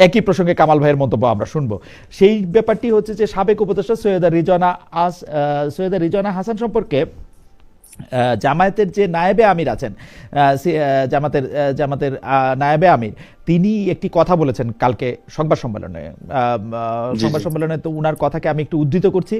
একই প্রসঙ্গে কামাল ভাইয়ের মন্তব্য আমরা শুনবো। সেই ব্যাপারটি হচ্ছে যে সাবেক উপদেষ্টা সৈয়দা রিজওয়ানা হাসান সম্পর্কে জামায়াতের যে নায়েবে আমির আছেন, জামাতের নায়েবে আমির, তিনি একটি কথা বলেছেন কালকে সংবাদ সম্মেলনে। তো উনার কথাকে আমি একটু উদ্ধৃত করছি।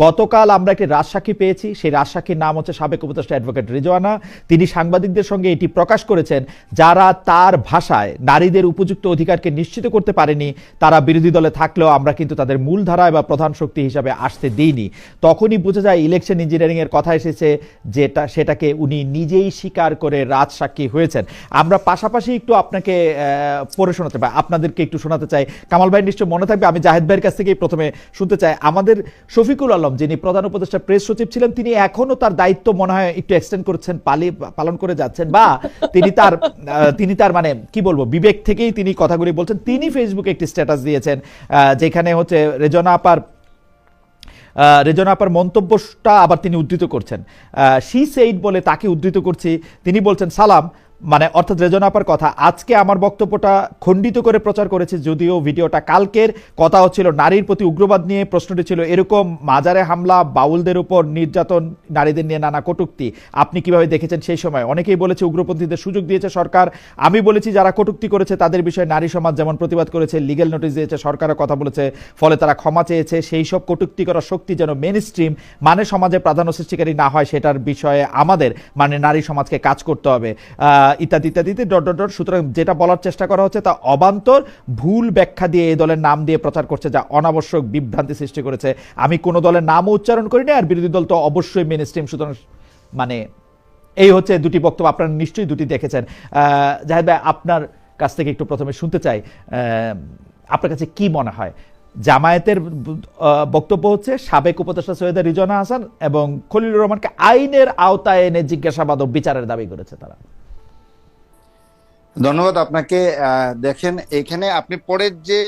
গতকাল আমরা একটি রাজসাক্ষী পেয়েছি, সেই রাজসাক্ষীর নাম হচ্ছে সাবেক উপদেষ্টা অ্যাডভোকেট রিজওয়ানা। তিনি সাংবাদিকদের সঙ্গে এটি প্রকাশ করেছেন, যারা তার ভাষায় নারীদের উপযুক্ত অধিকারকে নিশ্চিত করতে পারেনি তারা বিরোধী দলে থাকলেও আমরা কিন্তু তাদের মূলধারায় বা প্রধান শক্তি হিসাবে আসতে দিইনি। তখনই বোঝা যায় ইলেকশন ইঞ্জিনিয়ারিং এর কথা এসেছে, সেটাকে উনি নিজেই স্বীকার করে রাজসাক্ষী হয়েছেন। আমরা পাশাপাশি একটু আপনাকে পড়ে শোনাতে পাই, আপনাদেরকে একটু শোনাতে চাই। কামাল ভাই নিশ্চয় মনে থাকবে, আমি জাহেদ ভাইয়ের কাছ থেকেই প্রথমে শুনতে চাই। আমাদের শফিকুল আলম, যিনি প্রধান উপদেষ্টা প্রেস সচিব ছিলেন, তিনি এখনো তার দায়িত্ব মনে হয় একটু এক্সটেন্ড করছেন, পালন করে যাচ্ছেন, বা তিনি তার মানে কি বলবো, বিবেক থেকেই তিনি কথাগুলি বলছেন। তিনি ফেসবুকে একটি স্ট্যাটাস দিয়েছেন যেখানে হচ্ছে রেজওয়ানা আপার মন্তব্যটা আবার তিনি উদ্ধৃত করছেন। শি সেইড বলে তাকে উদ্ধৃত করছি। তিনি বলছেন, সালাম, মানে অর্থাৎ রেজওয়ানা আপার কথা, আজকে আমার বক্তব্যটা খণ্ডিত করে প্রচার করেছে, যদিও ভিডিওটা কালকের। কথা হচ্ছিল নারীর প্রতি উগ্রবাদ নিয়ে, প্রশ্নটি ছিল এরকম, মাজারে হামলা, বাউলদের উপর নির্যাতন, নারীদের নিয়ে নানা কটূক্তি। আপনি কিভাবে দেখেছেন সেই সময়? অনেকেই বলেছে উগ্রপন্থীদের সুযোগ দিয়েছে সরকার। আমি বলেছি যারা কটূক্তি করেছে তাদের বিষয়ে নারী সমাজ যেমন প্রতিবাদ করেছে, লিগ্যাল নোটিশ দিয়েছে, সরকারও কথা বলেছে, ফলে তারা ক্ষমা চেয়েছে। সেই সব কটূক্তি করার শক্তি যেন মেন স্ট্রিম মানে সমাজে প্রাধান্য সৃষ্টিকারী না হয়, সেটার বিষয়ে আমাদের মানে নারী সমাজকে কাজ করতে হবে, ইত্যাদি ইত্যাদিতে ডট ডট ডট। সুতরাং যেটা বলার চেষ্টা করা হচ্ছে তা অবান্তর, ভুল ব্যাখ্যা দিয়ে এই দলের নাম দিয়ে প্রচার করছে, যা অনাবশ্যক বিভ্রান্তি সৃষ্টি করেছে। আমি কোনো দলের নামও উচ্চারণ করিনি, আর বিরোধী দল তো অবশ্যই মেন স্ট্রিম। সুতরাং মানে এই হচ্ছে দুটি বক্তব্য, আপনারা নিশ্চয়ই দুটি দেখেছেন। জাহেদ ভাই, আপনার কাছ থেকে একটু প্রথমে শুনতে চাই, আপনার কাছে কি মনে হয়? জামায়াতের বক্তব্য হচ্ছে সাবেক উপদেষ্টা সৈয়দা রিজওয়ানা হাসান এবং খলিলুর রহমানকে আইনের আওতায় এনে জিজ্ঞাসাবাদ ও বিচারের দাবি করেছে তারা। ধন্যবাদ আপনাকে। দেখেন, এখানে আপনি পরের যে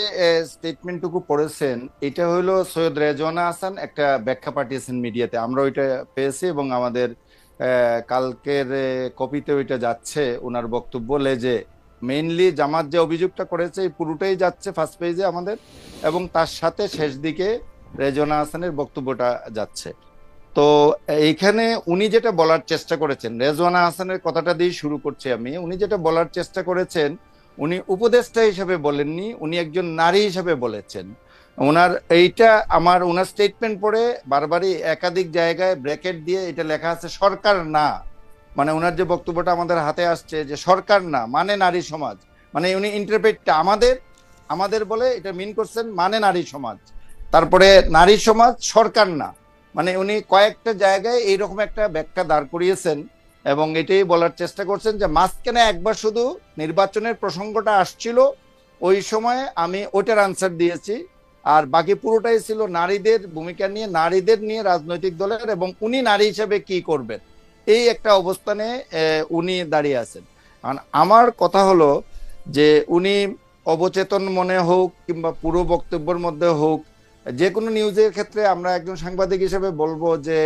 স্টেটমেন্টটুকু পড়েছেন, এটা হলো সৈয়দ রেজওয়ানা হাসান একটা ব্যাখ্যা পাঠিয়েছেন মিডিয়াতে, আমরা ওইটা পেয়েছি এবং আমাদের কালকের কপিতে ওইটা যাচ্ছে। ওনার বক্তব্য লেজে মেইনলি জামাত যে অভিযোগটা করেছে এই পুরোটাই যাচ্ছে ফার্স্ট পেজে আমাদের, এবং তার সাথে শেষ দিকে রেজওয়ানা হাসানের বক্তব্যটা যাচ্ছে। তো এইখানে উনি যেটা বলার চেষ্টা করেছেন, রেজওয়ানা হাসানের কথাটা দিয়ে শুরু করছি আমি। উনি যেটা বলার চেষ্টা করেছেন, উনি উপদেষ্টা হিসেবে বলেননি, উনি একজন নারী হিসেবে বলেছেন। ওনার স্টেটমেন্ট পড়ে বারবারই একাধিক জায়গায় ব্র্যাকেট দিয়ে এটা লেখা আছে সরকার না, মানে ওনার যে বক্তব্যটা আমাদের হাতে আসছে যে সরকার না মানে নারী সমাজ, মানে উনি ইন্টারপ্রেটটা আমাদের বলে এটা মিন করছেন মানে নারী সমাজ, তারপরে নারী সমাজ সরকার না, মানে উনি কয়েকটা জায়গায় এইরকম একটা ব্যাখ্যা দাঁড় করিয়েছেন এবং এটাই বলার চেষ্টা করছেন যে মাঝখানে একবার শুধু নির্বাচনের প্রসঙ্গটা আসছিল, ওই সময় আমি ওইটার আনসার দিয়েছি, আর বাকি পুরোটাই ছিল নারীদের ভূমিকা নিয়ে, নারীদের নিয়ে রাজনৈতিক দলের, এবং উনি নারী হিসেবে কি করবেন এই একটা অবস্থানে উনি দাঁড়িয়ে আছেন। আমার কথা হলো যে উনি অবচেতন মনে হোক কিংবা পুরো বক্তব্যের মধ্যে হোক, যে কোনো নিউজের ক্ষেত্রে আমরা একজন সাংবাদিক হিসেবে বলবো যে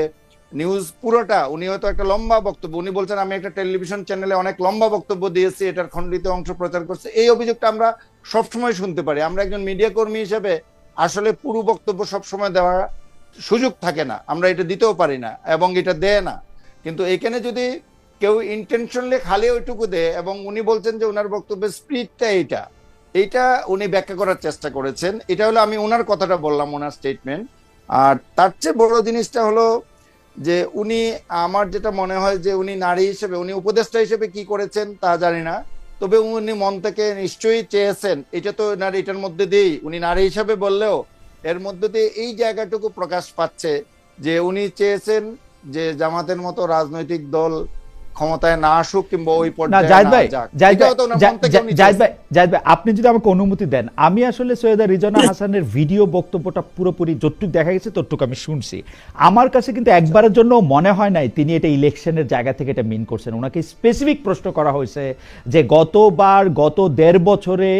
নিউজ পুরোটা, উনি হয়তো একটা লম্বা বক্তব্য, উনি বলছেন আমি একটা টেলিভিশন চ্যানেলে অনেক লম্বা বক্তব্য দিয়েছি, এটার খণ্ডিত অংশ প্রচার করছে, এই অভিযোগটা আমরা সবসময় শুনতে পারি। আমরা একজন মিডিয়া কর্মী হিসেবে আসলে পুরো বক্তব্য সবসময় দেওয়ার সুযোগ থাকে না, আমরা এটা দিতেও পারি না এবং এটা দেয় না। কিন্তু এখানে যদি কেউ ইন্টেনশনালি খালি ওইটুকু দেয়, এবং উনি বলছেন যে ওনার বক্তব্যের স্পিরিটটা এইটা উনি ব্যাখ্যা করার চেষ্টা করেছেন। এটা হলো আমি ওনার কথাটা বললাম, ওনার স্টেটমেন্ট। আর তার চেয়ে বড় জিনিসটা হলো যে উনি, আমার যেটা মনে হয় যে উনি নারী হিসেবে, উনি উপদেষ্টা হিসেবে কি করেছেন তা জানি না, তবে উনি মন থেকে নিশ্চয়ই চেয়েছেন, এটা তো এটার মধ্যে দিয়েই উনি নারী হিসেবে বললেও এর মধ্যে দিয়ে এই জায়গাটুকু প্রকাশ পাচ্ছে যে উনি চেয়েছেন যে জামাতের মতো রাজনৈতিক দল ক্ষমতায় না আসুক কিংবা ওই পর্যায়ে না যাক। জাহিদ ভাই, আপনি যদি আমাকে অনুমতি দেন, আমি আসলে সৈয়দা রিজওয়ানা হাসানের ভিডিও বক্তব্যটা পুরোপুরি যতটুকু দেখা গেছে ততটুকু আমি শুনছি। আমার কাছে কিন্তু একবারের জন্য মনে হয় নাই তিনি এটা ইলেকশনের জায়গা থেকে এটা মিন করছেন। ওনাকে স্পেসিফিক প্রশ্ন করা হয়েছে যে গত 1.5 বছরে,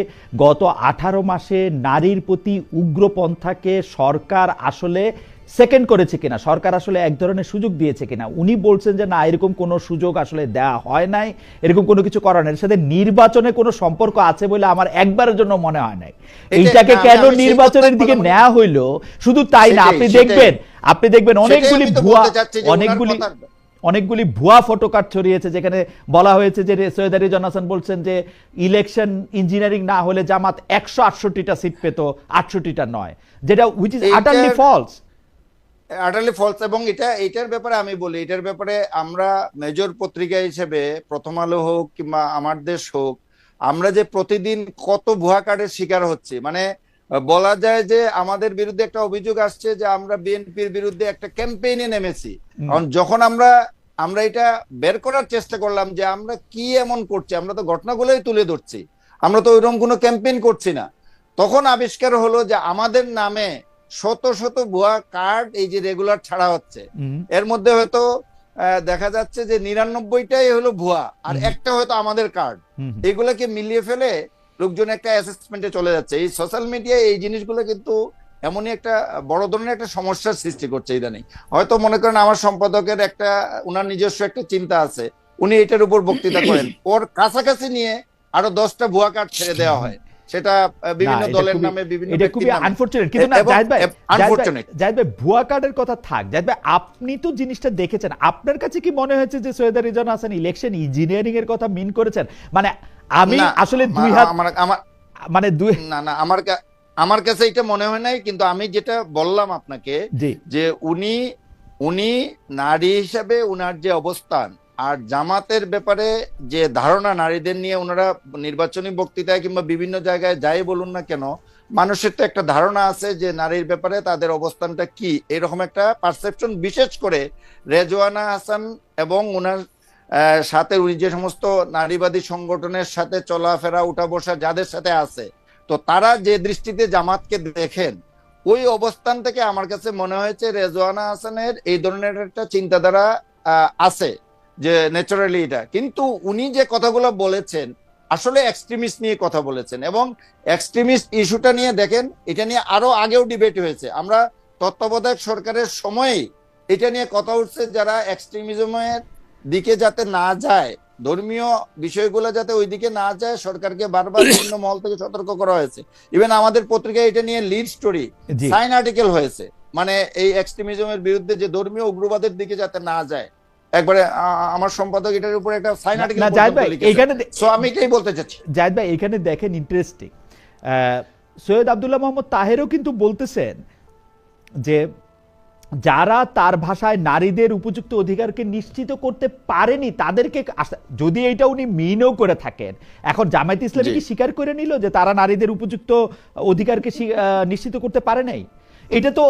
গত 18 মাসে নারীর প্রতি উগ্রপন্থাকে সরকার আসলে সেকেন্ড করেছে কিনা, সরকার আসলে এক ধরনের সুযোগ দিয়েছে কিনা। উনি বলছেন যে না, এরকম কোনো সুযোগ আসলে দেওয়া হয় নাই, এরকম কোনো কিছু করার নাই, এর সাথে নির্বাচনে কোনো সম্পর্ক আছে বলে আমার একবারের জন্য মনে হয় নাই। এইটাকে কেন নির্বাচনের দিকে নেওয়া হইলো শুধু তাই না, আপনি দেখবেন অনেকগুলি ভুয়া ফটো কার্ড ছড়িয়েছে, যেখানে বলা হয়েছে যে সৈয়দ রিজওয়ান হাসান বলছেন যে ইলেকশন ইঞ্জিনিয়ারিং না হলে জামাত 168টা সিট পেত, 68টা নয়, যেটা হুইচ ইজ আটারলি ফলস। এবং এটার ব্যাপারে আমি বলি, এটার ব্যাপারে আমরা মেজর পত্রিকা হিসেবে প্রথম আলো হোক কিংবা আমার দেশ হোক, আমরা যে প্রতিদিন কত ভুয়া কার্ডের শিকার হচ্ছে, মানে বলা যায় যে আমাদের বিরুদ্ধে একটা অভিযোগ আসছে যে আমরা বিএনপির বিরুদ্ধে একটা ক্যাম্পেইনে নেমেছি। কারণ যখন আমরা এটা বের করার চেষ্টা করলাম যে আমরা কি এমন করছি, আমরা তো ঘটনাগুলোই তুলে ধরছি, আমরা তো ওইরকম কোনো ক্যাম্পেইন করছি না, তখন আবিষ্কার হলো যে আমাদের নামে শত শত ভুয়া কার্ড এই যে রেগুলার ছাড়া হচ্ছে, এর মধ্যে হয়তো দেখা যাচ্ছে যে 99টাই হলো ভুয়া আর একটা হয়তো আমাদের কার্ড। এগুলোকে মিলিয়ে ফেলে লোকজন একটা অ্যাসেসমেন্টে চলে যাচ্ছে। এই সোশ্যাল মিডিয়ায় এই জিনিসগুলো কিন্তু এমনই একটা বড় ধরনের একটা সমস্যার সৃষ্টি করছে ইদানিং। হয়তো মনে করেন আমার সম্পাদকের উনার নিজস্ব একটা চিন্তা আছে, উনি এটার উপর বক্তৃতা করেন, ওর কাছাকাছি নিয়ে আরো 10টা ভুয়া কার্ড ছেড়ে দেওয়া হয়, সেটা বিভিন্ন দলের নামে বিভিন্ন, এটা খুবই আনফরচুনেট। কিন্তু না জাহিদ ভাই, ভুয়া কার্ডের কথা থাক, জাহিদ ভাই আপনি তো জিনিসটা দেখেছেন, আপনার কাছে কি মনে হয়েছে যে সৈয়দ রিজওয়ান হাসান ইলেকশন ইঞ্জিনিয়ারিং এর কথা মিন করেছেন? মানে আমি আসলে আমার কাছে এটা মনে হয় নাই, কিন্তু আমি যেটা বললাম আপনাকে যে উনি নারী হিসাবে উনার যে অবস্থান আর জামাতের ব্যাপারে যে ধারণা নারীদের নিয়ে, ওনারা নির্বাচনী বক্তৃতায় কিংবা বিভিন্ন জায়গায় যাই বলুন না কেন, মানুষের তো একটা ধারণা আছে যে নারীর ব্যাপারে তাদের অবস্থানটা কি, এরকম একটা পারসেপশন, বিশেষ করে রেজওয়ানা হাসান এবং ওনার সাথে উনি যে সমস্ত নারীবাদী সংগঠনের সাথে চলাফেরা উঠা বসা যাদের সাথে আছে, তো তারা যে দৃষ্টিতে জামাতকে দেখেন, ওই অবস্থান থেকে আমার কাছে মনে হয়েছে রেজওয়ানা হাসানের এই ধরনের একটা চিন্তাধারা আছে যে ন্যাচারালি এটা। কিন্তু উনি যে কথাগুলো বলেছেন আসলে এক্সট্রিমিস্ট নিয়ে কথা বলেছেন, এবং এক্সট্রিমিস্ট ইস্যুটা নিয়ে দেখেন, এটা নিয়ে আরো আগেও ডিবেট হয়েছে। আমরা তত্ত্বাবধায়ক সরকারের সময়ই এটা নিয়ে কথা উঠছে, যারা এক্সট্রিমিজমের দিকে যাতে না যায়, ধর্মীয় বিষয়গুলো যাতে ওই দিকে না যায়, সরকারকে বারবার বিভিন্ন মহল থেকে সতর্ক করা হয়েছে। ইভেন আমাদের পত্রিকায় এটা নিয়ে লিড স্টোরি, সাইন আর্টিকেল হয়েছে, মানে এই এক্সট্রিমিজমের বিরুদ্ধে যে ধর্মীয় উগ্রবাদের দিকে যাতে না যায়, একবারে আমার সম্পাদক এটার উপর একটা সাইন আর্টিকেল লিখেছে। সো আমি এটাই বলতে চাচ্ছি জাহিদ ভাই, এখানে দেখেন ইন্টারেস্টিং, সৈয়দ আব্দুল্লাহ মোহাম্মদ তাহেরও কিন্তু বলতেছেন যে যারা তার ভাষায় নারীদের উপযুক্ত অধিকারকে নিশ্চিত করতে পারেনি তাদেরকে, যদি এইটা উনি মিনও করে থাকেন, এখন জামায়াত ইসলামী কি স্বীকার করে নিল যে তারা নারীদের উপযুক্ত অধিকারকে নিশ্চিত করতে পারে নাই? এটা তো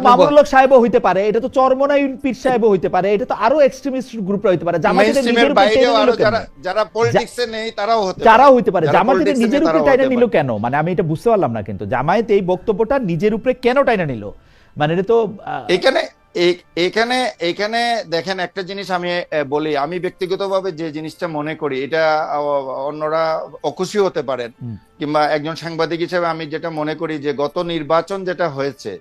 মামুনুল হক সাহেবও হইতে পারে, এটা তো চরমনাই পীর সাহেবও হইতে পারে, এটা তো আরো এক্সট্রিমিস্ট গ্রুপরা হইতে পারে, তারাও হইতে পারে, জামায়াতের নিজের উপরে টাইনা নিল কেন? মানে আমি এটা বুঝতে পারলাম না। কিন্তু জামায়াত এই বক্তব্যটা নিজের উপরে কেন টাইনা নিল? মানে এটা তো এখানে দেখেন, একটা জিনিস আমি বলি, আমি ব্যক্তিগতভাবে যে জিনিসটা মনে করি, এটা অন্যরা অখুশি হতে পারেন, কিংবা একজন সাংবাদিক হিসেবে আমি যেটা মনে করি যে গত নির্বাচন যেটা হয়েছে,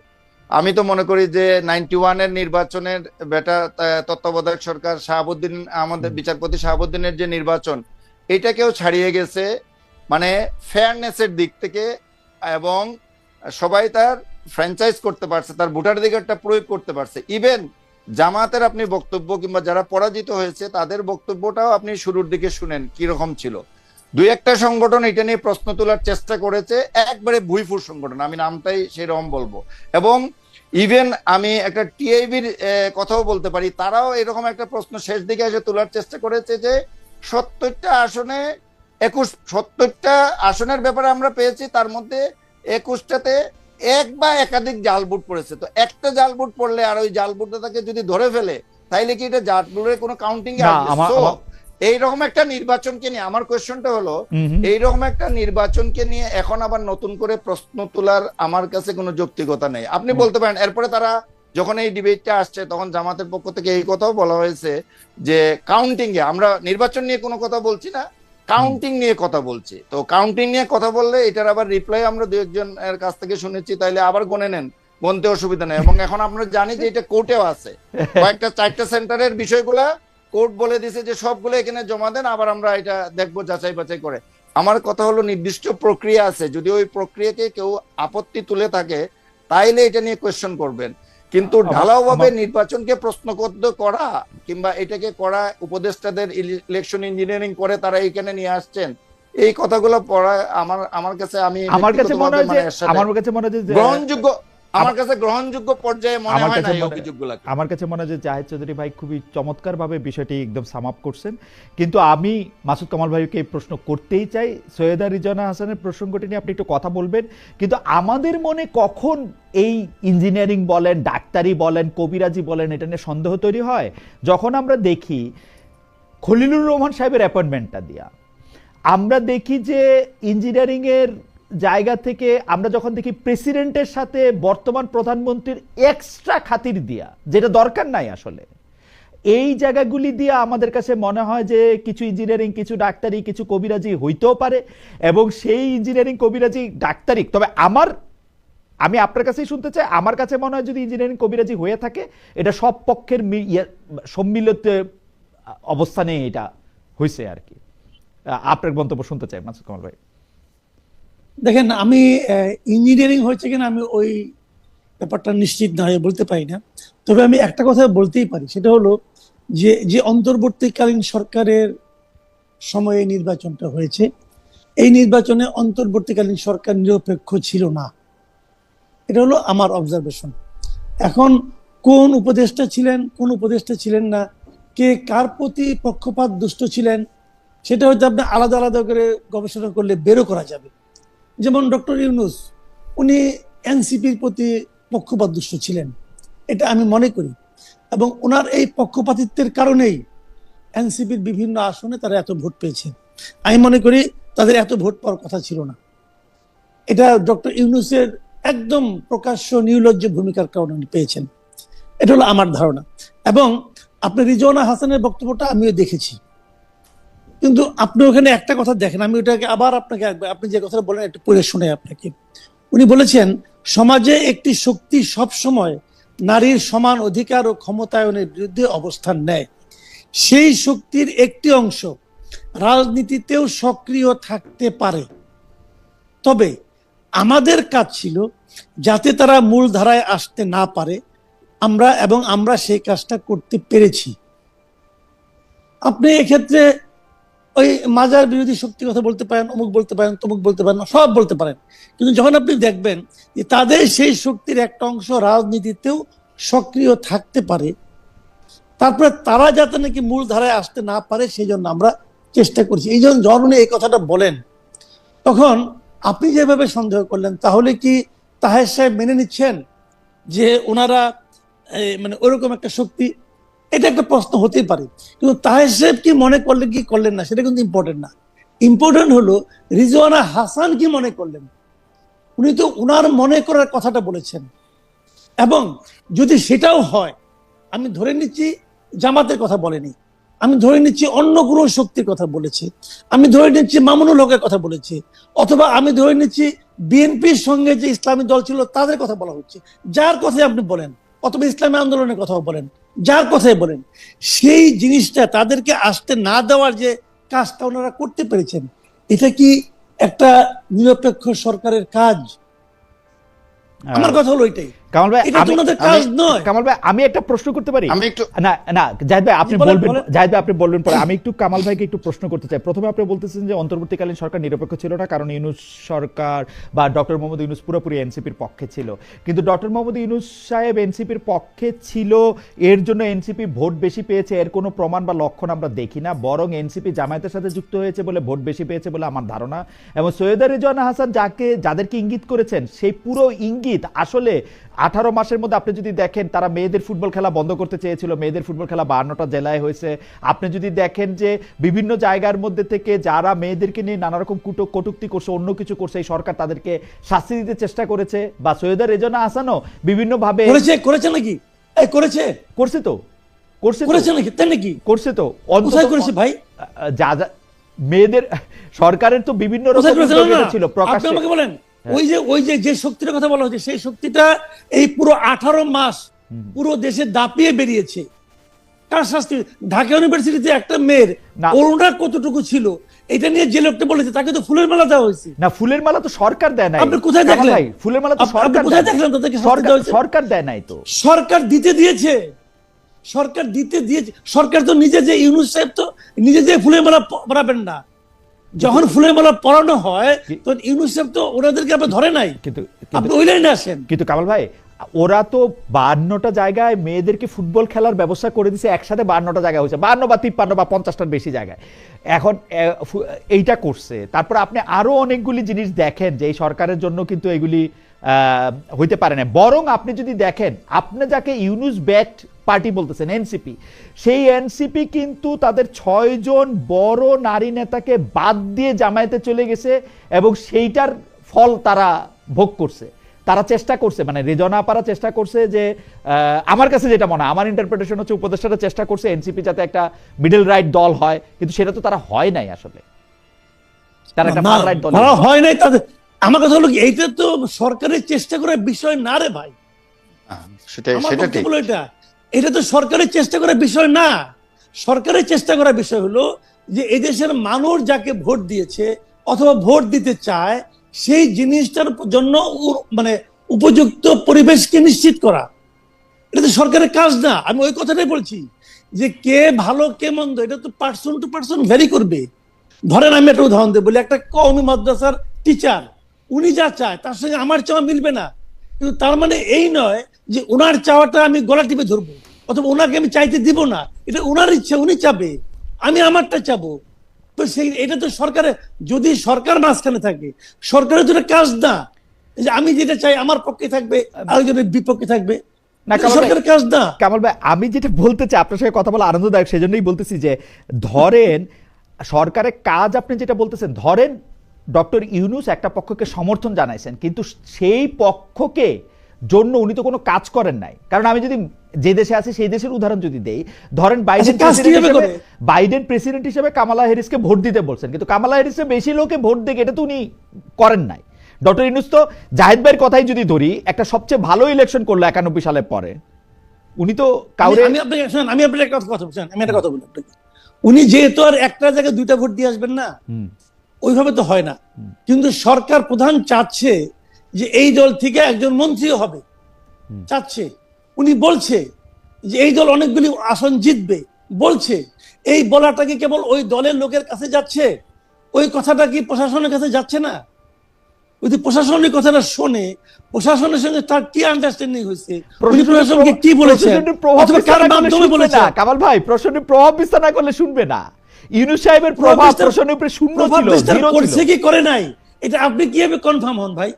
আমি তো মনে করি যে 91-এর নির্বাচনের তত্ত্বাবধায়ক সরকার শাহাবুদ্দিন, আমাদের বিচারপতি শাহাবুদ্দিনের যে নির্বাচন, এটাকেও ছাড়িয়ে গেছে, মানে ফেয়ারনেসের দিক থেকে, এবং সবাই তার ফ্র্যাঞ্চাইজ করতে পারছে, তার ভোটাধিকারটা প্রয়োগ করতে পারছে। ইভেন জামাতের আপনি বক্তব্য কিংবা যারা পরাজিত হয়েছে তাদের বক্তব্যটাও আপনি শুরুর দিকে শুনেন কিরকম ছিল। দুই একটা সংগঠন এটা নিয়ে প্রশ্ন তোলার চেষ্টা করেছে, একবারে ভুইফুর সংগঠন, আমি নামটাই সেরকম বলবো। এবং ইভেন আমি একটা টিআইবির কথাও বলতে পারি, তারাও এরকম একটা প্রশ্ন শেষ দিকে এসে তোলার চেষ্টা করেছে যে 70টা আসনে 70টা আসনের ব্যাপারে আমরা পেয়েছি, তার মধ্যে 21টাতে এক বা একাধিক জাল ভোট পড়েছে। তো একটা জাল ভোট পড়লে আর ওই জাল ভোটটাকে যদি ধরে ফেলে, তাইলে কি এটা জাল ভোটের কোনো কাউন্টিং এ আসবে? এইরকম একটা নির্বাচনকে নিয়ে আমার কোয়েশ্চনটা হলো, এইরকম একটা নির্বাচনকে নিয়ে এখন আবার নতুন করে প্রশ্ন তোলার আমার কাছে কোনো যৌক্তিকতা নেই। আপনি বলতে পারেন, এরপরে তারা যখন এই ডিবেটটা আসছে তখন জামাতের পক্ষ থেকে এই কথাও বলা হয়েছে যে কাউন্টিং এ আমরা নির্বাচন নিয়ে কোনো কথা বলছি না, কাউন্টিং নিয়ে কথা বলছি। তো কাউন্টিং নিয়ে কথা বললে এটার আবার রিপ্লাই আমরা দু একজনের কাছ থেকে শুনেছি, তাইলে আবার গণে নেন বলতে অসুবিধা নেই। এবং এখন আমরা জানি যে এটা কোর্টেও আছে, কয়েকটা 4টা সেন্টারের বিষয়গুলা কোর্ট বলে দিছে যে সবগুলো এখানে জমা দেন, আবার আমরা এটা দেখবো যাচাই বাছাই করে। আমার কথা হলো নির্দিষ্ট প্রক্রিয়া আছে, যদি ওই প্রক্রিয়াকে কেউ আপত্তি তুলে থাকে তাইলে এটা নিয়ে কোয়েশ্চেন করবেন, কিন্তু ঢালাওভাবে নির্বাচনকে প্রশ্নবিদ্ধ করা কিংবা এটাকে করা উপদেষ্টাদের ইলেকশন ইঞ্জিনিয়ারিং করে তারা এখানে নিয়ে আসছেন, এই কথাগুলো পড়া আমার কাছে আমার কাছে মনে হয় যে গ্রহণযোগ্য, আমার কাছে গ্রহণযোগ্য পর্যায়ে মনে হয় না এই অভিযোগগুলো। আমার কাছে মনে হয় যে জাহিদ চৌধুরী ভাই খুবই চমৎকার ভাবে বিষয়টি একদম সাম আপ করছেন, কিন্তু আমি মাসুদ কামাল ভাইকে এই প্রশ্ন করতেই চাই। সৈয়দা রিজওয়ানা হাসানের প্রসঙ্গটি নিয়ে আপনি একটু কথা বলবেন, কিন্তু আমাদের মনে কখন এই ইঞ্জিনিয়ারিং বলেন, ডাক্তারি বলেন, কবিরাজি বলেন, এটা নিয়ে সন্দেহ তৈরি হয় যখন আমরা দেখি খলিলুর রহমান সাহেবের অ্যাপয়েন্টমেন্টটা দিয়া, আমরা দেখি যে ইঞ্জিনিয়ারিং এর জায়গা থেকে আমরা যখন দেখি প্রেসিডেন্টের সাথে বর্তমান প্রধানমন্ত্রীর এক্সট্রা খাতির দিয়া, যেটা দরকার নাই আসলে, এই জায়গাগুলি দিয়ে আমাদের কাছে মনে হয় যে কিছু ইঞ্জিনিয়ারিং, কিছু ডাক্তারি, কিছু কবিরাজি হইতেও পারে, এবং সেই ইঞ্জিনিয়ারিং, কবিরাজি, ডাক্তারি, তবে আমি আপনার কাছেই শুনতে চাই, আমার কাছে মনে হয় যদি ইঞ্জিনিয়ারিং, কবিরাজি হয়ে থাকে এটা সব পক্ষের সম্মিলিত অবস্থানে এটা হয়েছে আর কি। আপনার মন্তব্য শুনতে চাই মাসুদ কামাল ভাই। দেখেন, আমি ইঞ্জিনিয়ারিং হয়েছে কিনা আমি ওই ব্যাপারটা নিশ্চিত না হয়ে বলতে পারি না, তবে আমি একটা কথা বলতেই পারি, সেটা হলো যে অন্তর্বর্তীকালীন সরকারের সময়ে নির্বাচনটা হয়েছে, এই নির্বাচনে অন্তর্বর্তীকালীন সরকার নিরপেক্ষ ছিল না, এটা হলো আমার অবজারভেশন। এখন কোন উপদেষ্টা ছিলেন, কোন উপদেষ্টা ছিলেন না, কে কার প্রতি পক্ষপাত দুষ্ট ছিলেন, সেটা হয়তো আপনি আলাদা আলাদা করে গবেষণা করলে বেরো করা যাবে। যেমন ডক্টর ইউনূস, উনি এনসিপির প্রতি পক্ষপাত দুষ্ট ছিলেন, এটা আমি মনে করি, এবং ওনার এই পক্ষপাতিত্বের কারণেই এনসিপির বিভিন্ন আসনে তারা এত ভোট পেয়েছেন। আমি মনে করি তাদের এত ভোট পাওয়ার কথা ছিল না, এটা ডক্টর ইউনূসের একদম প্রকাশ্য নির্লজ্জ ভূমিকার কারণে উনি পেয়েছেন, এটা হলো আমার ধারণা। এবং আপনি রিজওয়ানা হাসানের বক্তব্যটা আমিও দেখেছি, কিন্তু আপনি ওখানে একটা কথা দেখেন, আমি ওটাকে আবার আপনাকে, আপনি যে কথাটা বলেন একটু পড়ে শুনে আপনাকে। উনি বলেছেন সমাজে একটি শক্তি সব সময় নারীর সমান অধিকার ও ক্ষমতায়নের বিরুদ্ধে অবস্থান নেয়, সেই শক্তির একটি অংশ রাজনীতিতেও সক্রিয় থাকতে পারে, তবে আমাদের কাজ ছিল যাতে তারা মূল ধারায় আসতে না পারে, আমরা সেই কাজটা করতে পেরেছি। আপনি এক্ষেত্রে ওই মাজার বিরোধী শক্তির কথা বলতে পারেন, অমুক বলতে পারেন, তমুক বলতে পারেন, সব বলতে পারেন, কিন্তু যখন আপনি দেখবেন যে তাদের সেই শক্তির একটা অংশ রাজনীতিতেও সক্রিয় থাকতে পারে, তারপরে তারা যাতে নাকি মূল ধারায় আসতে না পারে সেই জন্য আমরা চেষ্টা করছি। এই জন্য যখন উনি এই কথাটা বলেন, তখন আপনি যেভাবে সন্দেহ করলেন, তাহলে কি তাহের সাহেব মেনে নিচ্ছেন যে ওনারা মানে ওরকম একটা শক্তি, এটা একটা প্রশ্ন হতেই পারে, কিন্তু তাহের সাহেব কি মনে করলেন কি করলেন না সেটা কিন্তু ইম্পর্টেন্ট না। ইম্পর্টেন্ট হলো রিজওয়ানা হাসান কি মনে করলেন। উনি তো উনার মনে করার কথাটা বলেছেন, এবং যদি সেটাও হয়, আমি ধরে নিচ্ছি জামাতের কথা বলেনি, আমি ধরে নিচ্ছি অন্য কোনো শক্তির কথা বলেছে, আমি ধরে নিচ্ছি মামুনুল হকের কথা বলেছে, অথবা আমি ধরে নিচ্ছি বিএনপির সঙ্গে যে ইসলামী দল ছিল তাদের কথা বলা হচ্ছে, যার কথাই আপনি বলেন, অথবা ইসলামী আন্দোলনের কথাও বলেন, যার কথাই বলেন, সেই জিনিসটা তাদেরকে আসতে না দেওয়ার যে কাজটা ওনারা করতে পেরেছেন, এটা কি একটা নিরপেক্ষ সরকারের কাজ? আমার কথা হলো এটাই। কামাল ভাই, এটা তোমাদের কাজ নয়। কামাল ভাই, আমি একটা প্রশ্ন করতে পারি? আমি একটু না জাহিদ ভাই আপনি বলেন, বলবেন, বলেন। জাহিদ ভাই আপনি বলবেন পরে, আমি একটু কামাল ভাইকে একটু প্রশ্ন করতে চাই। প্রথমে আপনি বলতেছেন যে অন্তর্বর্তীকালীন সরকার নিরপেক্ষ ছিল না, কারণ ইউনূস সরকার বা ডক্টর মোহাম্মদ ইউনূস পুরোপুরি এনসিপির পক্ষে ছিল, কিন্তু ডক্টর মোহাম্মদ ইউনূস সাহেব এনসিপির পক্ষে ছিল, এর জন্য এনসিপি ভোট বেশি পেয়েছে, এর কোনো প্রমাণ বা লক্ষণ আমরা দেখি না, বরং এনসিপি জামায়াতের সাথে যুক্ত হয়েছে বলে ভোট বেশি পেয়েছে বলে আমার ধারণা। এবং সৈয়দা রিজওয়ানা হাসান যাদেরকে ইঙ্গিত করেছেন, সেই পুরো ইঙ্গিত আসলে 18 মাসের মধ্যে আপনি যদি দেখেন, তারা মেয়েদের ফুটবল খেলা বন্ধ করতে চেয়েছিল, মেয়েদের ফুটবল খেলা 52টা জেলায় হয়েছে। আপনি যদি দেখেন যে বিভিন্ন জায়গার মধ্যে থেকে যারা মেয়েদেরকে নিয়ে নানা রকম কটূক্তি করছে, অন্য কিছু করছে, এই সরকার তাদেরকে শাস্তি দিতে চেষ্টা করেছে, বা সৈয়দা রিজওয়ানা হাসানও বিভিন্ন ভাবে করেছে নাকি? করছে তো, করেছে নাকি? তাই নাকি? করছে তো, কোথায় করেছে ভাই? যা মেয়েদের সরকারের তো বিভিন্ন রকম উদ্যোগ ছিল প্রকাশ্যে। আপনি আমাকে বলেন ওই যে যে শক্তির কথা বলা হচ্ছে, সেই শক্তিটা এই পুরো 18 মাস পুরো দেশে দাপিয়ে বেরিয়েছে। কার শাস্তি? ঢাকা ইউনিভার্সিটিতে একটা মেয়ের না। করোনা কতটুকু ছিল এটা নিয়ে যে লোকটা বলেছে তাকে তো ফুলের মালা দেওয়া হয়েছে। না, ফুলের মালা তো সরকার দেয় নাই। আপনি কোথায় কামাল দেখলেন? ভাই, ফুলের মালা তো আপনি সরকার কোথায় দেয় নাই। দেখলেন তাদেরকে শাস্তি দেওয়া হয়েছে? সরকার দেয় নাই তো। সরকার দিতে দিয়েছে, সরকার দিতে দিয়েছে। সরকার তো নিজে যে ইউনূস সাহেব তো নিজে যে ফুলের মালা পরাবেন না। যখন ফুলের মালা পরানো হয় তখন ইউনূস সাহেব তো ওনাদেরকে আপনি ধরে নাই। কিন্তু আপনি ওই লাইনে আসেন। কিন্তু কামাল ভাই, ওরা তো 52টা জায়গায় মেয়েদেরকে ফুটবল খেলার ব্যবস্থা করে দিছে, একসাথে 52টা জায়গায় হয়েছে, 52 বা 53 বা 50টার বেশি জায়গায় এখন এইটা করছে। তারপর আপনি আরো অনেকগুলি জিনিস দেখেন যে এই সরকারের জন্য কিন্তু এগুলি হইতে পারে না। বরং আপনি যদি দেখেন, আপনি যাকে ইউনূস ব্যাট পার্টি বলতেছেন, এনসিপি, সেই এনসিপি কিন্তু তাদের 6 জন বড় নারী নেতাকে বাদ দিয়ে জামায়াতে চলে গেছে এবং সেইটার ফল তারা ভোগ করছে। তারা চেষ্টা করছে, মানে রেজনা আপারা চেষ্টা করছে যে, আমার কাছে যেটা মনে হয়, আমার ইন্টারপ্রিটেশন হচ্ছে উপদেষ্টারা চেষ্টা করছে এনসিপি যাতে একটা মিডল রাইট দল হয়, কিন্তু সেটা তো তারা হয় নাই আসলে। তারা একটা ফার রাইট দল হয় নাই। তাদের আমার কথা হলো কি, এইটা তো সরকারের চেষ্টা করার বিষয় না রে ভাই। সেটা আমার ঠিক। বক্তব্য হলো এটা তো সরকারের চেষ্টা করার বিষয় না। সরকারের চেষ্টা করার বিষয় হলো যে এদেশের মানুষ যাকে ভোট দিয়েছে অথবা ভোট দিতে চায় সেই জিনিসটার জন্য মানে উপযুক্ত পরিবেশকে নিশ্চিত করা। এটা তো সরকারের কাজ না। আমি ওই কথাটাই বলছি যে কে ভালো কে মন্দ এটা তো পার্সন টু পার্সন ভ্যারি করবে। ধরেন আমি একটা উদাহরণ দেব, বলি একটা কওমি মাদ্রাসার টিচার, উনি যা চায় তার সঙ্গে আমার চাওয়া মিলবে না, কিন্তু তার মানে এই নয় যে ওনার চাওয়াটা আমি গলা টিপে ধরবো অথবা ওনাকে আমি চাইতে দিব না। এটা ওনার ইচ্ছা, উনি চাবে, আমি আমারটা চাবো। তো সেই এটা তো সরকারের, যদি সরকার মাঝখানে থাকে, সরকারের তো এটা কাজ না যে আমি যেটা চাই আমার পক্ষে থাকবে আরেকজনের বিপক্ষে থাকবে। না, সরকারের কাজ না। কামাল ভাই, আমি যেটা বলতে চাই, আপনার সঙ্গে কথা বলা আনন্দদায়ক, সেজন্যই বলতেছি যে ধরেন সরকারের কাজ, আপনি যেটা বলতেছেন, ধরেন ডক্টর ইউনূস একটা পক্ষকে সমর্থন জানাইছেন, কিন্তু সেই পক্ষকে জন্য উনি তো কোনো কাজ করেন নাই। কারণ আমি যদি যে দেশে আছে সেই দেশের উদাহরণ যদি দেই, ধরেন বাইডেন প্রেসিডেন্ট হিসেবে কামালা হ্যারিসকে ভোট দিতে বলছেন, কিন্তু কামালা হ্যারিসে বেশি লোকে ভোট দেয় এটা তো উনি করেন নাই। ডক্টর ইউনূস তো জাহিদ ভাইয়ের কথাই যদি ধরি, একটা সবচেয়ে ভালো ইলেকশন করলো 91 সালের পরে, উনি তো কাউরে আমি আপনার একটা কথা বলছি, আমি একটা কথা বলি আপনাকে, উনি যেহেতু আর একটা জায়গায় 2টা ভোট দিয়ে আসবেন না, ওইভাবে তো হয় না। কিন্তু সরকার প্রধান চাচ্ছে যে এই দল থেকে একজন মন্ত্রীও হবে, চাচ্ছে। উনি বলছে যে এই দল অনেকগুলি আসন জিতবে, বলছে। এই বলাটা কি কেবল ওই দলের লোকের কাছে যাচ্ছে? ওই কথাটা কি প্রশাসনের কাছে যাচ্ছে না? যদি প্রশাসনের কথাটা শোনে, প্রশাসনের সঙ্গে তার কি আন্ডারস্ট্যান্ডিং হয়েছে, প্রশাসনকে কি বলেছেন, অথবা কার মাধ্যমে বলেছেন? কামাল ভাই, প্রশাসনের প্রভাব বিস্তার না করলে শুনবে না। ইউনূস সাহেবের প্রভাব প্রশাসনের উপরে শূন্য ছিল, জিরো ছিল। করছে কি করে নাই, এটা আপনি কিভাবে কনফার্ম হন ভাই?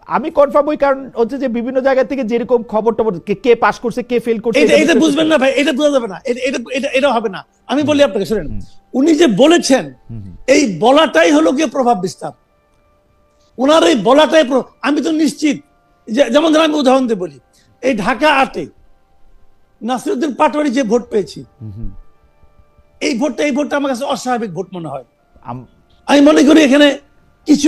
আমি কনফার্ম হই কারণ হচ্ছে যে বিভিন্ন জায়গা থেকে যেরকম খবর টবর, কে পাস করছে কে ফেল করছে, এটা বুঝবেন না ভাই, এটা বোঝা যাবে না, এটা হবে না। আমি বলি আপনাকে, শুনেন, উনি যে বলেছেন এই বলাটাই হলো গিয়ে প্রভাব বিস্তার। ওনার এই বলাটাই আমি তো নিশ্চিত যে, যেমন ধর আমি উদাহরণ দিয়ে বলি, এই ঢাকা 8-এ নাসিরউদ্দিন পাটোয়ারি যে ভোট পেয়েছি, এই ভোটটা আমার কাছে অস্বাভাবিক ভোট মনে হয়। আমি মনে করি এখানে কিছু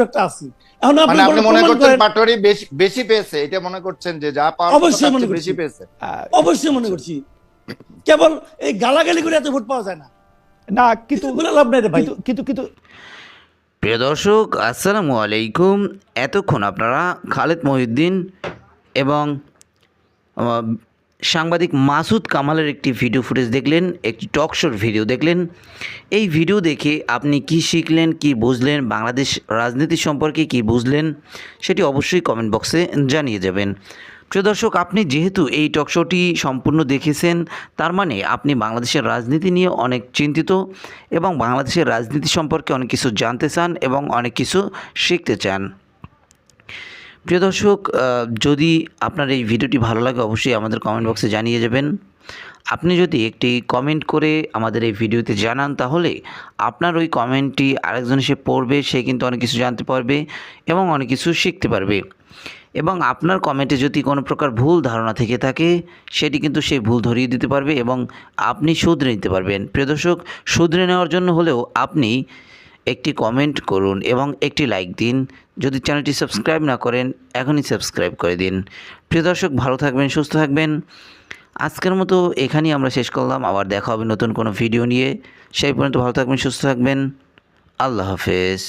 একটা আছে। এখন আপনি মনে করছেন পাটোয়ারি বেশি পেয়েছে, এটা মনে করছেন যে যা পাওয়ার অবশ্যই মনে বেশি পেয়েছে? অবশ্যই মনে করছি। কেবল এই গালাগালি করে এত ভোট পাওয়া যায় না। না, কিন্তু লাভ নাই রে ভাই। কিন্তু প্রিয় দর্শক, আসসালামু আলাইকুম। এতক্ষণ আপনারা খালেদ মহিউদ্দিন এবং সাংবাদিক মাসুদ কামালের একটি ভিডিও ফুটেজ দেখলেন, একটি টক শোর ভিডিও দেখলেন। এই ভিডিও দেখে আপনি কি শিখলেন, কি বুঝলেন, বাংলাদেশ রাজনীতি সম্পর্কে কি বুঝলেন, সেটি অবশ্যই কমেন্ট বক্সে জানিয়ে যাবেন। প্রিয় দর্শক, আপনি যেহেতু এই টক শোটি সম্পূর্ণ দেখেছেন, তার মানে আপনি বাংলাদেশের রাজনীতি নিয়ে অনেক চিন্তিত এবং বাংলাদেশের রাজনীতি সম্পর্কে অনেক কিছু জানতে চান এবং অনেক কিছু শিখতে চান। প্রিয় দর্শক, যদি আপনার এই ভিডিওটি ভালো লাগে অবশ্যই আমাদের কমেন্ট বক্সে জানিয়ে যাবেন। আপনি যদি একটি কমেন্ট করে আমাদের এই ভিডিওতে জানান, তাহলে আপনার ওই কমেন্টটি আরেকজন এসে পড়বে, সে কিন্তু অনেক কিছু জানতে পারবে এবং অনেক কিছু শিখতে পারবে। এবং আপনার কমেন্টে যদি কোনো প্রকার ভুল ধারণা থেকে থাকে, সেটি কিন্তু সেই ভুল ধরিয়ে দিতে পারবে এবং আপনি শুধরে নিতে পারবেন। প্রিয় দর্শক, শুধরে নেওয়ার জন্য হলেও আপনি একটি কমেন্ট করুন এবং একটি লাইক দিন। যদি চ্যানেলটি সাবস্ক্রাইব না করেন এখনই সাবস্ক্রাইব করে দিন। প্রিয় দর্শক, ভালো থাকবেন, সুস্থ থাকবেন। আজকের মতো এখানেই আমরা শেষ করলাম। আবার দেখা হবে নতুন কোনো ভিডিও নিয়ে। সেই পর্যন্ত ভালো থাকবেন, সুস্থ থাকবেন। আল্লাহ হাফেজ।